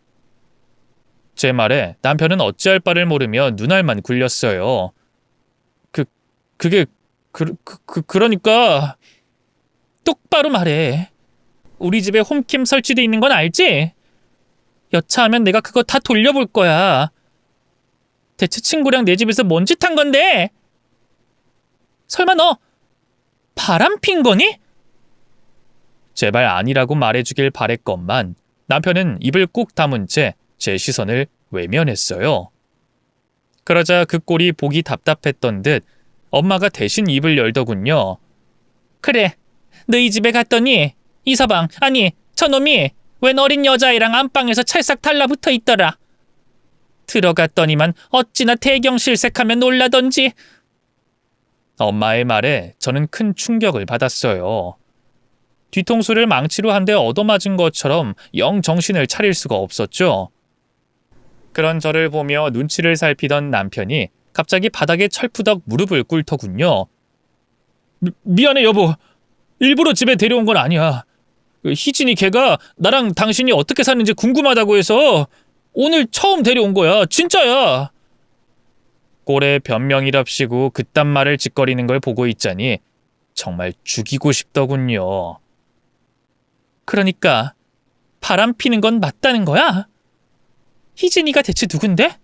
제 말에 남편은 어찌할 바를 모르며 눈알만 굴렸어요. 그러니까 똑바로 말해. 우리 집에 홈캠 설치돼 있는 건 알지? 여차하면 내가 그거 다 돌려볼 거야. 대체 친구랑 내 집에서 뭔 짓 한 건데? 설마 너 바람 핀 거니? 제발 아니라고 말해주길 바랬건만 남편은 입을 꾹 다문 채 제 시선을 외면했어요. 그러자 그 꼴이 보기 답답했던 듯 엄마가 대신 입을 열더군요. 그래, 너희 집에 갔더니 이서방, 아니 저놈이 웬 어린 여자애랑 안방에서 찰싹 달라붙어 있더라. 들어갔더니만 어찌나 대경실색하며 놀라던지. 엄마의 말에 저는 큰 충격을 받았어요. 뒤통수를 망치로 한 대 얻어맞은 것처럼 영 정신을 차릴 수가 없었죠. 그런 저를 보며 눈치를 살피던 남편이 갑자기 바닥에 철푸덕 무릎을 꿇더군요. 미안해 여보. 일부러 집에 데려온 건 아니야. 희진이 걔가 나랑 당신이 어떻게 사는지 궁금하다고 해서 오늘 처음 데려온 거야. 진짜야. 꼴에 변명이랍시고 그딴 말을 짓거리는 걸 보고 있자니 정말 죽이고 싶더군요. 그러니까 바람 피는 건 맞다는 거야? 희진이가 대체 누군데?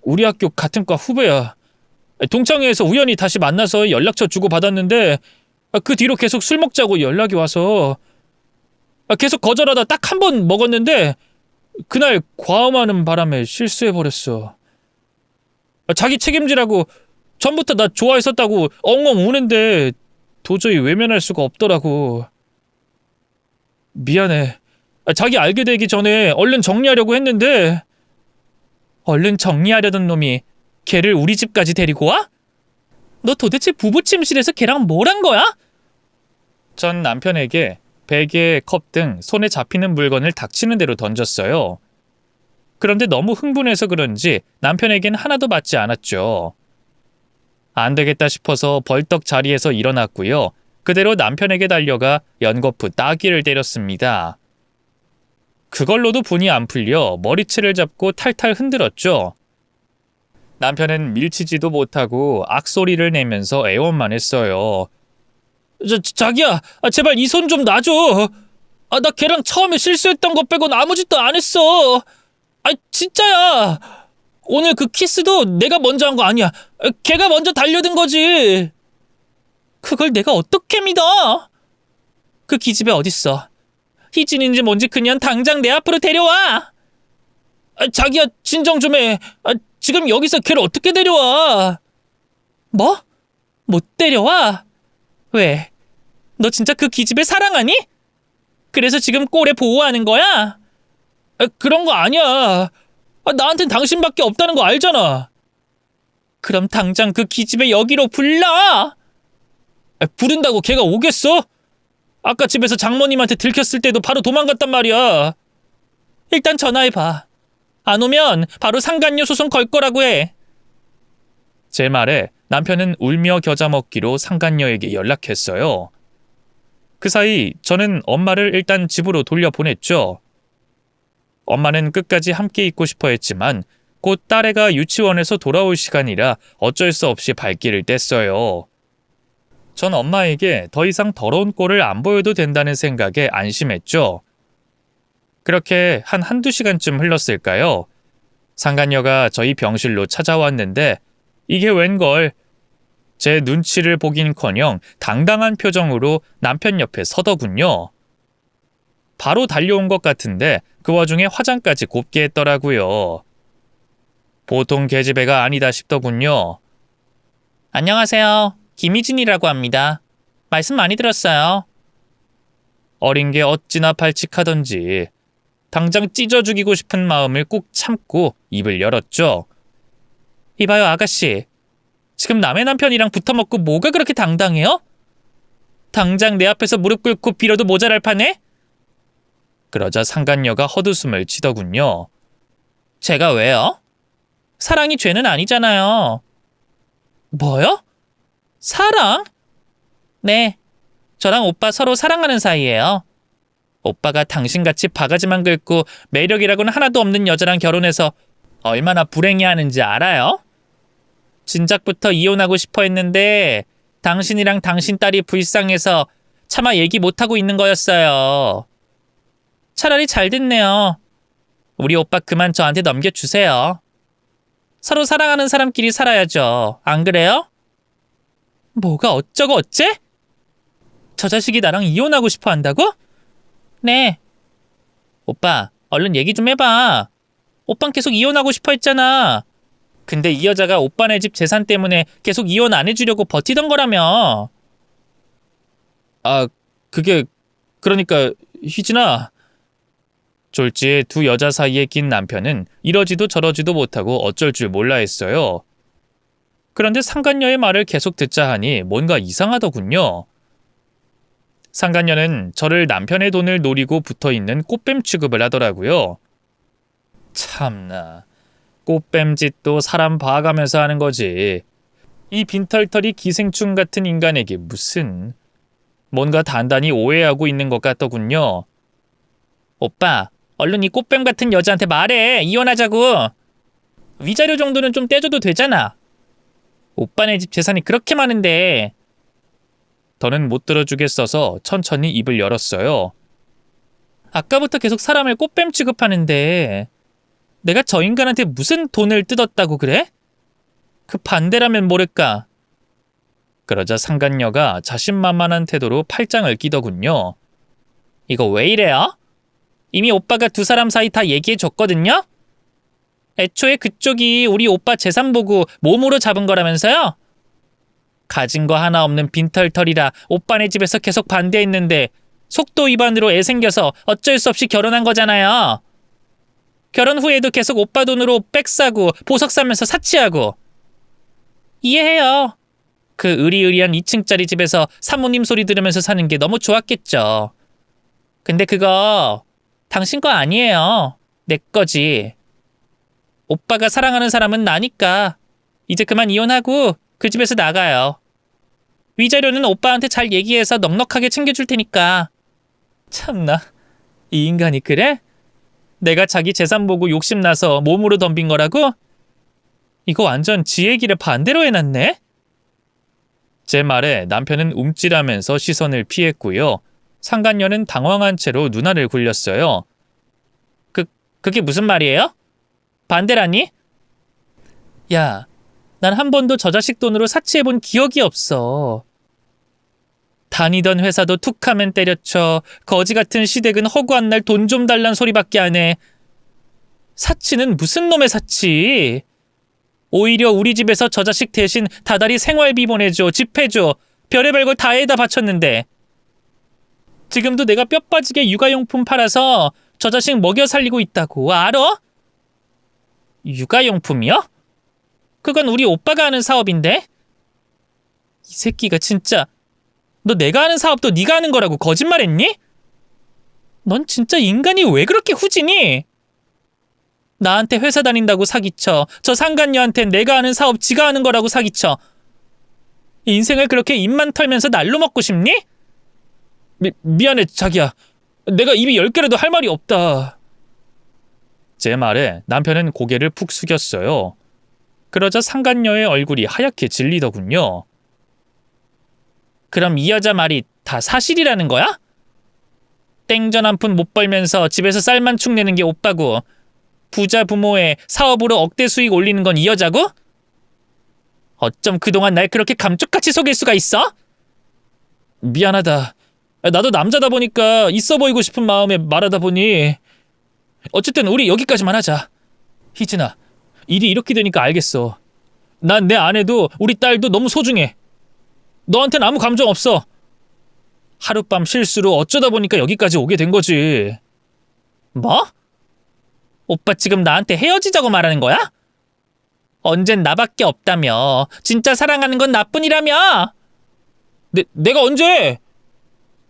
우리 학교 같은 과 후배야. 동창회에서 우연히 다시 만나서 연락처 주고받았는데 그 뒤로 계속 술 먹자고 연락이 와서 계속 거절하다 딱 한 번 먹었는데 그날 과음하는 바람에 실수해버렸어. 자기 책임지라고 전부터 나 좋아했었다고 엉엉 우는데 도저히 외면할 수가 없더라고. 미안해. 자기 알게 되기 전에 얼른 정리하려고 했는데. 얼른 정리하려던 놈이 걔를 우리 집까지 데리고 와? 너 도대체 부부침실에서 걔랑 뭘 한 거야? 전 남편에게 베개, 컵 등 손에 잡히는 물건을 닥치는 대로 던졌어요. 그런데 너무 흥분해서 그런지 남편에겐 하나도 맞지 않았죠. 안 되겠다 싶어서 벌떡 자리에서 일어났고요. 그대로 남편에게 달려가 연거푸 따귀를 때렸습니다. 그걸로도 분이 안 풀려 머리채를 잡고 탈탈 흔들었죠. 남편은 밀치지도 못하고 악소리를 내면서 애원만 했어요. 자기야, 제발 이 손 좀 놔줘. 나 걔랑 처음에 실수했던 거 빼곤 아무 짓도 안 했어. 진짜야. 오늘 그 키스도 내가 먼저 한 거 아니야. 걔가 먼저 달려든 거지. 그걸 내가 어떻게 믿어? 그 기집애 어딨어? 희진인지 뭔지 그냥 당장 내 앞으로 데려와. 자기야, 진정 좀 해. 지금 여기서 걔를 어떻게 데려와? 뭐? 못 데려와? 왜? 너 진짜 그 기집애 사랑하니? 그래서 지금 꼴에 보호하는 거야? 그런 거 아니야. 나한텐 당신밖에 없다는 거 알잖아. 그럼 당장 그 기집애 여기로 불러! 부른다고 걔가 오겠어? 아까 집에서 장모님한테 들켰을 때도 바로 도망갔단 말이야. 일단 전화해봐. 안 오면 바로 상간녀 소송 걸 거라고 해. 제 말에 남편은 울며 겨자 먹기로 상간녀에게 연락했어요. 그 사이 저는 엄마를 일단 집으로 돌려보냈죠. 엄마는 끝까지 함께 있고 싶어 했지만 곧 딸애가 유치원에서 돌아올 시간이라 어쩔 수 없이 발길을 뗐어요. 전 엄마에게 더 이상 더러운 꼴을 안 보여도 된다는 생각에 안심했죠. 그렇게 한두 시간쯤 흘렀을까요? 상간녀가 저희 병실로 찾아왔는데 이게 웬걸, 제 눈치를 보긴커녕 당당한 표정으로 남편 옆에 서더군요. 바로 달려온 것 같은데 그 와중에 화장까지 곱게 했더라고요. 보통 계집애가 아니다 싶더군요. 안녕하세요. 김희진이라고 합니다. 말씀 많이 들었어요. 어린 게 어찌나 발칙하던지 당장 찢어 죽이고 싶은 마음을 꾹 참고 입을 열었죠. 이봐요 아가씨. 지금 남의 남편이랑 붙어먹고 뭐가 그렇게 당당해요? 당장 내 앞에서 무릎 꿇고 빌어도 모자랄 판에? 그러자 상간녀가 헛웃음을 치더군요. 제가 왜요? 사랑이 죄는 아니잖아요. 뭐요? 사랑? 네, 저랑 오빠 서로 사랑하는 사이예요. 오빠가 당신같이 바가지만 긁고 매력이라고는 하나도 없는 여자랑 결혼해서 얼마나 불행해하는지 알아요? 진작부터 이혼하고 싶어 했는데 당신이랑 당신 딸이 불쌍해서 차마 얘기 못하고 있는 거였어요. 차라리 잘 됐네요. 우리 오빠 그만 저한테 넘겨주세요. 서로 사랑하는 사람끼리 살아야죠. 안 그래요? 뭐가 어쩌고 어째? 저 자식이 나랑 이혼하고 싶어 한다고? 네. 오빠, 얼른 얘기 좀 해봐. 오빤 계속 이혼하고 싶어 했잖아. 근데 이 여자가 오빠네 집 재산 때문에 계속 이혼 안 해주려고 버티던 거라며. 그러니까 희진아. 졸지에 두 여자 사이에 낀 남편은 이러지도 저러지도 못하고 어쩔 줄 몰라 했어요. 그런데 상간녀의 말을 계속 듣자 하니 뭔가 이상하더군요. 상간녀는 저를 남편의 돈을 노리고 붙어있는 꽃뱀 취급을 하더라고요. 참나, 꽃뱀짓도 사람 봐가면서 하는 거지. 이 빈털털이 기생충 같은 인간에게 무슨... 뭔가 단단히 오해하고 있는 것 같더군요. 오빠, 얼른 이 꽃뱀 같은 여자한테 말해. 이혼하자고. 위자료 정도는 좀 떼줘도 되잖아. 오빠네 집 재산이 그렇게 많은데. 더는 못 들어주겠어서 천천히 입을 열었어요. 아까부터 계속 사람을 꽃뱀 취급하는데 내가 저 인간한테 무슨 돈을 뜯었다고 그래? 그 반대라면 모를까. 그러자 상간녀가 자신만만한 태도로 팔짱을 끼더군요. 이거 왜 이래요? 이미 오빠가 두 사람 사이 다 얘기해줬거든요? 애초에 그쪽이 우리 오빠 재산 보고 몸으로 잡은 거라면서요? 가진 거 하나 없는 빈털털이라 오빠네 집에서 계속 반대했는데 속도 위반으로 애 생겨서 어쩔 수 없이 결혼한 거잖아요. 결혼 후에도 계속 오빠 돈으로 백 사고 보석 사면서 사치하고. 이해해요. 그 으리으리한 2층짜리 집에서 사모님 소리 들으면서 사는 게 너무 좋았겠죠. 근데 그거 당신 거 아니에요. 내 거지. 오빠가 사랑하는 사람은 나니까 이제 그만 이혼하고 그 집에서 나가요. 위자료는 오빠한테 잘 얘기해서 넉넉하게 챙겨줄 테니까. 참나, 이 인간이 그래? 내가 자기 재산 보고 욕심나서 몸으로 덤빈 거라고? 이거 완전 지 얘기를 반대로 해놨네? 제 말에 남편은 움찔하면서 시선을 피했고요. 상간녀는 당황한 채로 누나를 굴렸어요. 그게 무슨 말이에요? 반대라니? 야, 난 한 번도 저 자식 돈으로 사치해본 기억이 없어. 다니던 회사도 툭하면 때려쳐. 거지 같은 시댁은 허구한 날 돈 좀 달란 소리밖에 안 해. 사치는 무슨 놈의 사치? 오히려 우리 집에서 저 자식 대신 다달이 생활비 보내줘, 집 해줘. 별의별 걸 다 해다 바쳤는데. 지금도 내가 뼈 빠지게 육아용품 팔아서 저 자식 먹여 살리고 있다고 알아? 육아용품이요? 그건 우리 오빠가 하는 사업인데? 이 새끼가 진짜. 너 내가 하는 사업도 네가 하는 거라고 거짓말했니? 넌 진짜 인간이 왜 그렇게 후지니? 나한테 회사 다닌다고 사기쳐. 저 상간녀한텐 내가 하는 사업 지가 하는 거라고 사기쳐. 인생을 그렇게 입만 털면서 날로 먹고 싶니? 미안해 자기야. 내가 입이 10개라도 할 말이 없다. 제 말에 남편은 고개를 푹 숙였어요. 그러자 상간녀의 얼굴이 하얗게 질리더군요. 그럼 이 여자 말이 다 사실이라는 거야? 땡전 한 푼 못 벌면서 집에서 쌀만 축 내는 게 오빠고 부자 부모의 사업으로 억대 수익 올리는 건 이 여자고? 어쩜 그동안 날 그렇게 감쪽같이 속일 수가 있어? 미안하다. 나도 남자다 보니까 있어 보이고 싶은 마음에 말하다 보니. 어쨌든 우리 여기까지만 하자. 희진아, 일이 이렇게 되니까 알겠어. 난 내 아내도 우리 딸도 너무 소중해. 너한텐 아무 감정 없어. 하룻밤 실수로 어쩌다 보니까 여기까지 오게 된 거지. 뭐? 오빠 지금 나한테 헤어지자고 말하는 거야? 언젠 나밖에 없다며. 진짜 사랑하는 건 나뿐이라며. 내가 언제?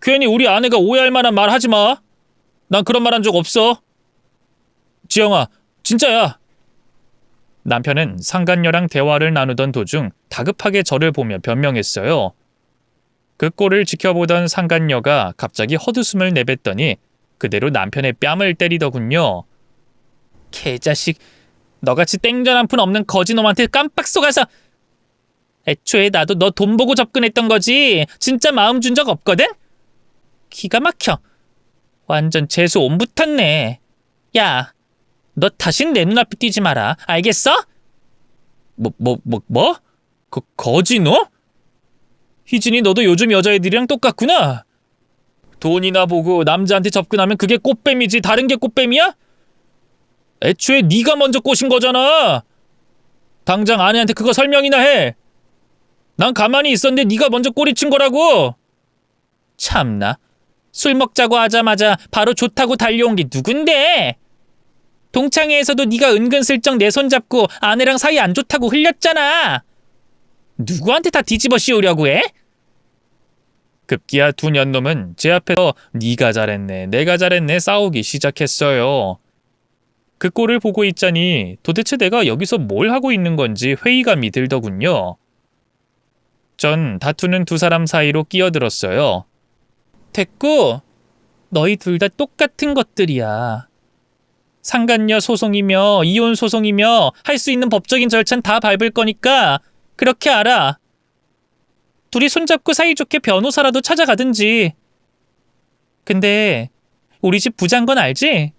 괜히 우리 아내가 오해할 만한 말 하지 마. 난 그런 말 한 적 없어. 지영아, 진짜야. 남편은 상간녀랑 대화를 나누던 도중 다급하게 저를 보며 변명했어요. 그 꼴을 지켜보던 상간녀가 갑자기 헛웃음을 내뱉더니 그대로 남편의 뺨을 때리더군요. 개자식, 너같이 땡전 한 푼 없는 거지놈한테 깜빡 속아서. 애초에 나도 너 돈 보고 접근했던 거지 진짜 마음 준 적 없거든? 기가 막혀. 완전 재수 온 붙었네. 야, 너 다신 내 눈앞에 띄지 마라. 알겠어? 뭐? 거지놈? 희진이 너도 요즘 여자애들이랑 똑같구나. 돈이나 보고 남자한테 접근하면 그게 꽃뱀이지 다른 게 꽃뱀이야? 애초에 네가 먼저 꼬신 거잖아. 당장 아내한테 그거 설명이나 해. 난 가만히 있었는데 네가 먼저 꼬리친 거라고. 참나. 술 먹자고 하자마자 바로 좋다고 달려온 게 누군데? 동창회에서도 네가 은근슬쩍 내 손잡고 아내랑 사이 안 좋다고 흘렸잖아. 누구한테 다 뒤집어 씌우려고 해? 급기야 두 년놈은 제 앞에서 네가 잘했네, 내가 잘했네 싸우기 시작했어요. 그 꼴을 보고 있자니 도대체 내가 여기서 뭘 하고 있는 건지 회의감이 들더군요. 전 다투는 두 사람 사이로 끼어들었어요. 됐고, 너희 둘 다 똑같은 것들이야. 상간녀 소송이며 이혼 소송이며 할 수 있는 법적인 절차는 다 밟을 거니까 그렇게 알아. 둘이 손잡고 사이좋게 변호사라도 찾아가든지. 근데 우리 집 부자인 건 알지?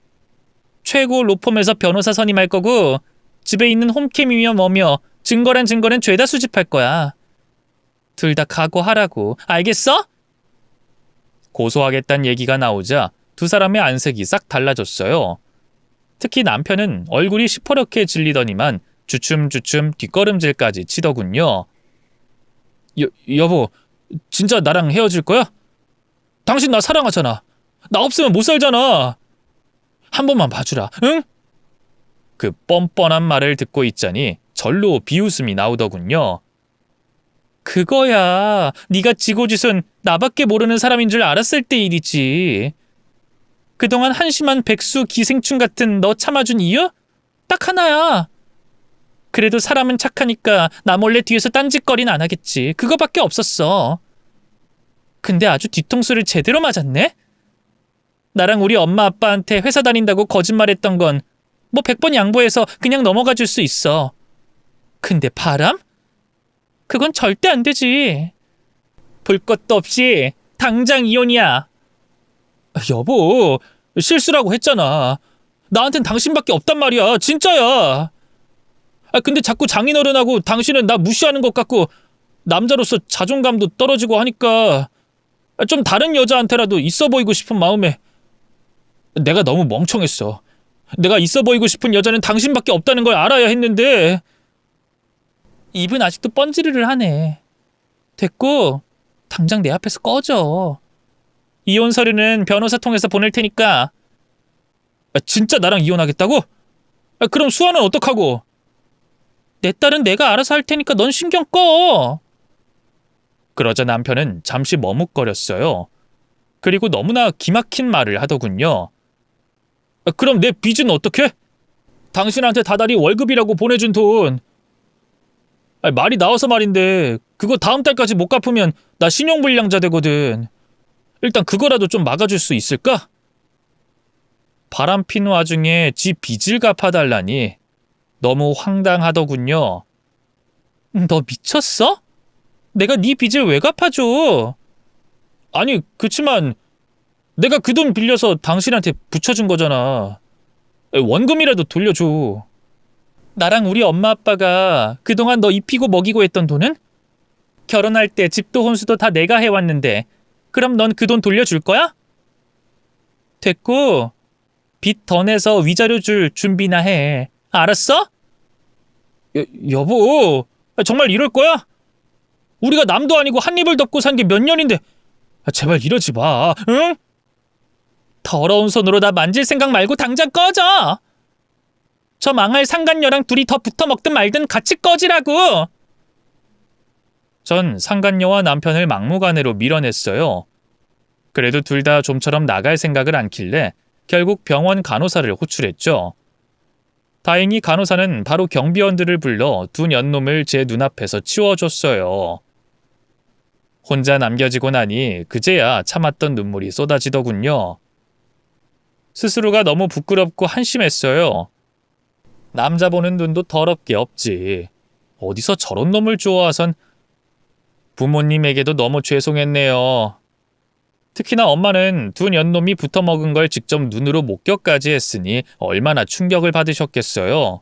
최고 로펌에서 변호사 선임할 거고 집에 있는 홈캠이며 뭐며 증거란 증거는 죄다 수집할 거야. 둘 다 각오하라고. 알겠어? 고소하겠다는 얘기가 나오자 두 사람의 안색이 싹 달라졌어요. 특히 남편은 얼굴이 시퍼렇게 질리더니만 주춤주춤 뒷걸음질까지 치더군요. 여보, 진짜 나랑 헤어질 거야? 당신 나 사랑하잖아. 나 없으면 못 살잖아. 한 번만 봐주라, 응? 그 뻔뻔한 말을 듣고 있자니 절로 비웃음이 나오더군요. 그거야 네가 지고지순 나밖에 모르는 사람인 줄 알았을 때 일이지. 그동안 한심한 백수 기생충 같은 너 참아준 이유? 딱 하나야. 그래도 사람은 착하니까 나 몰래 뒤에서 딴짓거리는 안 하겠지. 그거밖에 없었어. 근데 아주 뒤통수를 제대로 맞았네? 나랑 우리 엄마 아빠한테 회사 다닌다고 거짓말했던 건 뭐 100번 양보해서 그냥 넘어가 줄 수 있어. 근데 바람? 그건 절대 안 되지. 볼 것도 없이 당장 이혼이야. 여보, 실수라고 했잖아. 나한텐 당신밖에 없단 말이야. 진짜야. 근데 자꾸 장인어른하고 당신은 나 무시하는 것 같고 남자로서 자존감도 떨어지고 하니까 좀 다른 여자한테라도 있어 보이고 싶은 마음에 내가 너무 멍청했어. 내가 있어 보이고 싶은 여자는 당신밖에 없다는 걸 알아야 했는데. 입은 아직도 뻔지르르 하네. 됐고, 당장 내 앞에서 꺼져. 이혼 서류는 변호사 통해서 보낼 테니까. 진짜 나랑 이혼하겠다고? 그럼 수아는 어떡하고? 내 딸은 내가 알아서 할 테니까 넌 신경 꺼. 그러자 남편은 잠시 머뭇거렸어요. 그리고 너무나 기막힌 말을 하더군요. 그럼 내 빚은 어떻게? 당신한테 다달이 월급이라고 보내준 돈. 말이 나와서 말인데 그거 다음 달까지 못 갚으면 나 신용불량자 되거든. 일단 그거라도 좀 막아줄 수 있을까? 바람핀 와중에 지 빚을 갚아달라니 너무 황당하더군요. 너 미쳤어? 내가 네 빚을 왜 갚아줘? 아니, 그치만 내가 그 돈 빌려서 당신한테 붙여준 거잖아. 원금이라도 돌려줘. 나랑 우리 엄마 아빠가 그동안 너 입히고 먹이고 했던 돈은? 결혼할 때 집도 혼수도 다 내가 해왔는데 그럼 넌 그 돈 돌려줄 거야? 됐고 빚 더 내서 위자료 줄 준비나 해. 알았어? 여보, 정말 이럴 거야? 우리가 남도 아니고 한 입을 덮고 산 게 몇 년인데 제발 이러지 마, 응? 더러운 손으로 나 만질 생각 말고 당장 꺼져. 저 망할 상간녀랑 둘이 더 붙어 먹든 말든 같이 꺼지라고. 전 상간녀와 남편을 막무가내로 밀어냈어요. 그래도 둘 다 좀처럼 나갈 생각을 않길래 결국 병원 간호사를 호출했죠. 다행히 간호사는 바로 경비원들을 불러 두 년놈을 제 눈앞에서 치워줬어요. 혼자 남겨지고 나니 그제야 참았던 눈물이 쏟아지더군요. 스스로가 너무 부끄럽고 한심했어요. 남자 보는 눈도 더럽게 없지. 어디서 저런 놈을 좋아하선. 부모님에게도 너무 죄송했네요. 특히나 엄마는 두 년놈이 붙어먹은 걸 직접 눈으로 목격까지 했으니 얼마나 충격을 받으셨겠어요.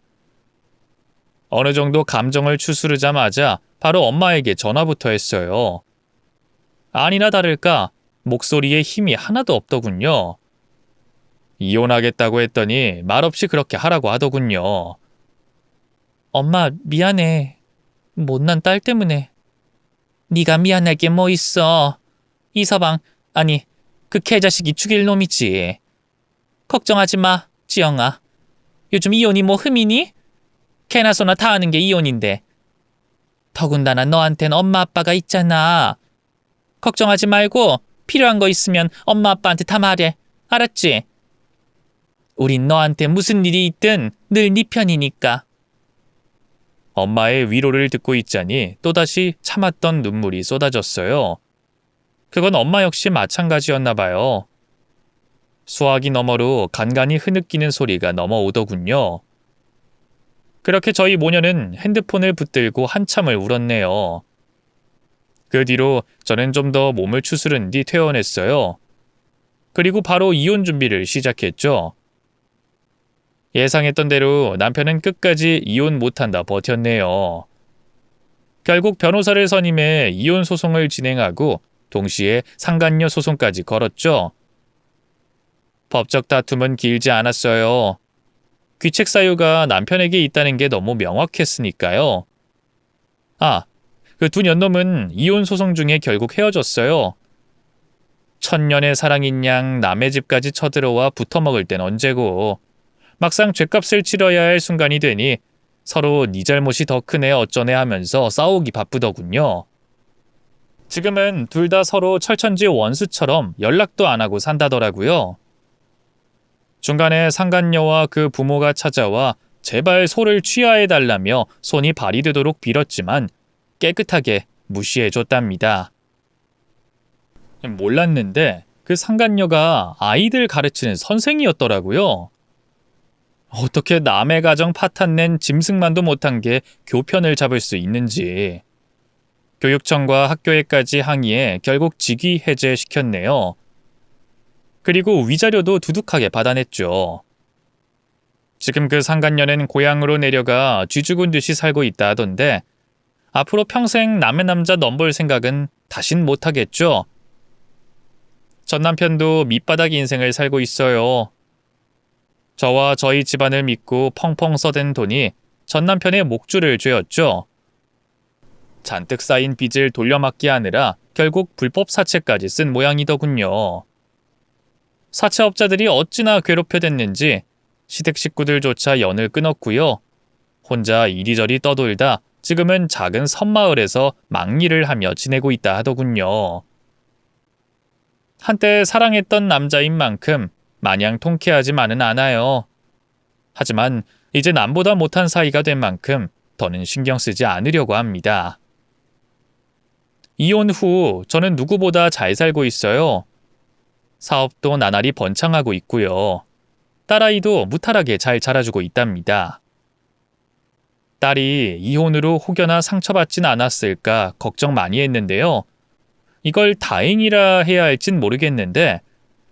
어느 정도 감정을 추스르자마자 바로 엄마에게 전화부터 했어요. 아니나 다를까 목소리에 힘이 하나도 없더군요. 이혼하겠다고 했더니 말없이 그렇게 하라고 하더군요. 엄마 미안해. 못난 딸 때문에. 네가 미안할 게 뭐 있어. 이서방, 아니 그 개자식이 죽일 놈이지. 걱정하지 마, 지영아. 요즘 이혼이 뭐 흠이니? 개나 소나 다 하는 게 이혼인데. 더군다나 너한텐 엄마 아빠가 있잖아. 걱정하지 말고 필요한 거 있으면 엄마 아빠한테 다 말해. 알았지? 우린 너한테 무슨 일이 있든 늘 네 편이니까. 엄마의 위로를 듣고 있자니 또다시 참았던 눈물이 쏟아졌어요. 그건 엄마 역시 마찬가지였나 봐요. 수화기 너머로 간간히 흐느끼는 소리가 넘어오더군요. 그렇게 저희 모녀는 핸드폰을 붙들고 한참을 울었네요. 그 뒤로 저는 좀 더 몸을 추스른 뒤 퇴원했어요. 그리고 바로 이혼 준비를 시작했죠. 예상했던 대로 남편은 끝까지 이혼 못한다 버텼네요. 결국 변호사를 선임해 이혼 소송을 진행하고 동시에 상간녀 소송까지 걸었죠. 법적 다툼은 길지 않았어요. 귀책 사유가 남편에게 있다는 게 너무 명확했으니까요. 그 두 년놈은 이혼 소송 중에 결국 헤어졌어요. 천년의 사랑인 양 남의 집까지 쳐들어와 붙어먹을 땐 언제고. 막상 죗값을 치러야 할 순간이 되니 서로 네 잘못이 더 크네 어쩌네 하면서 싸우기 바쁘더군요. 지금은 둘 다 서로 철천지 원수처럼 연락도 안 하고 산다더라고요. 중간에 상간녀와 그 부모가 찾아와 제발 소를 취하해달라며 손이 발이 되도록 빌었지만 깨끗하게 무시해줬답니다. 몰랐는데 그 상간녀가 아이들 가르치는 선생이었더라고요. 어떻게 남의 가정 파탄낸 짐승만도 못한 게 교편을 잡을 수 있는지. 교육청과 학교에까지 항의해 결국 직위 해제시켰네요. 그리고 위자료도 두둑하게 받아냈죠. 지금 그 상간녀는 고향으로 내려가 쥐죽은 듯이 살고 있다 하던데 앞으로 평생 남의 남자 넘볼 생각은 다신 못하겠죠. 전 남편도 밑바닥 인생을 살고 있어요. 저와 저희 집안을 믿고 펑펑 써댄 돈이 전 남편의 목줄을 죄었죠. 잔뜩 쌓인 빚을 돌려막기 하느라 결국 불법 사채까지 쓴 모양이더군요. 사채업자들이 어찌나 괴롭혀댔는지 시댁 식구들조차 연을 끊었고요. 혼자 이리저리 떠돌다 지금은 작은 섬마을에서 막리를 하며 지내고 있다 하더군요. 한때 사랑했던 남자인 만큼 마냥 통쾌하지만은 않아요. 하지만 이제 남보다 못한 사이가 된 만큼 더는 신경 쓰지 않으려고 합니다. 이혼 후 저는 누구보다 잘 살고 있어요. 사업도 나날이 번창하고 있고요. 딸아이도 무탈하게 잘 자라주고 있답니다. 딸이 이혼으로 혹여나 상처받진 않았을까 걱정 많이 했는데요. 이걸 다행이라 해야 할진 모르겠는데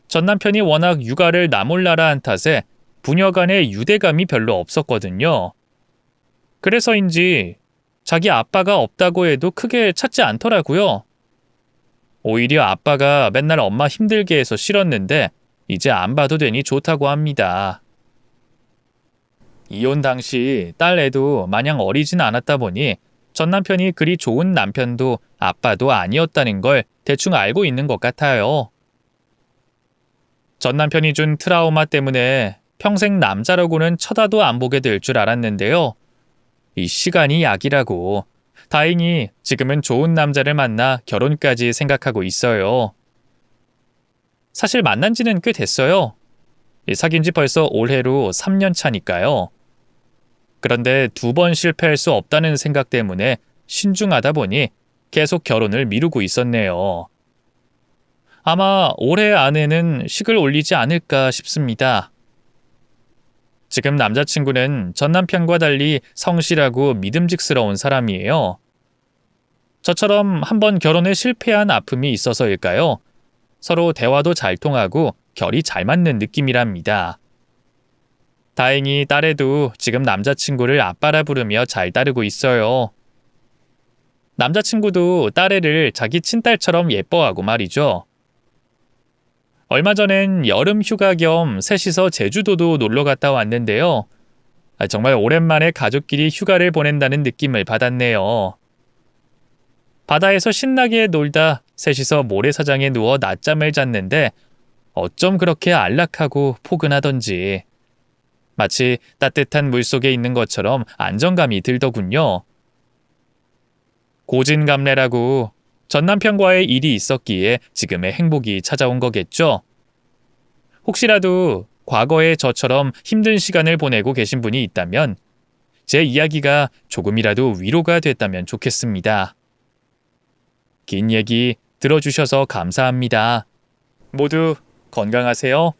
전 남편이 워낙 육아를 나몰라라 한 탓에 부녀 간의 유대감이 별로 없었거든요. 그래서인지 자기 아빠가 없다고 해도 크게 찾지 않더라고요. 오히려 아빠가 맨날 엄마 힘들게 해서 싫었는데 이제 안 봐도 되니 좋다고 합니다. 이혼 당시 딸 애도 마냥 어리진 않았다 보니 전 남편이 그리 좋은 남편도 아빠도 아니었다는 걸 대충 알고 있는 것 같아요. 전 남편이 준 트라우마 때문에 평생 남자라고는 쳐다도 안 보게 될 줄 알았는데요. 이 시간이 약이라고. 다행히 지금은 좋은 남자를 만나 결혼까지 생각하고 있어요. 사실 만난 지는 꽤 됐어요. 사귄 지 벌써 올해로 3년 차니까요. 그런데 2번 실패할 수 없다는 생각 때문에 신중하다 보니 계속 결혼을 미루고 있었네요. 아마 올해 안에는 식을 올리지 않을까 싶습니다. 지금 남자친구는 전 남편과 달리 성실하고 믿음직스러운 사람이에요. 저처럼 한번 결혼에 실패한 아픔이 있어서일까요? 서로 대화도 잘 통하고 결이 잘 맞는 느낌이랍니다. 다행히 딸애도 지금 남자친구를 아빠라 부르며 잘 따르고 있어요. 남자친구도 딸애를 자기 친딸처럼 예뻐하고 말이죠. 얼마 전엔 여름 휴가 겸 셋이서 제주도도 놀러 갔다 왔는데요. 정말 오랜만에 가족끼리 휴가를 보낸다는 느낌을 받았네요. 바다에서 신나게 놀다 셋이서 모래사장에 누워 낮잠을 잤는데 어쩜 그렇게 안락하고 포근하던지. 마치 따뜻한 물속에 있는 것처럼 안정감이 들더군요. 고진감래라고 전 남편과의 일이 있었기에 지금의 행복이 찾아온 거겠죠. 혹시라도 과거에 저처럼 힘든 시간을 보내고 계신 분이 있다면 제 이야기가 조금이라도 위로가 됐다면 좋겠습니다. 긴 얘기 들어주셔서 감사합니다. 모두 건강하세요.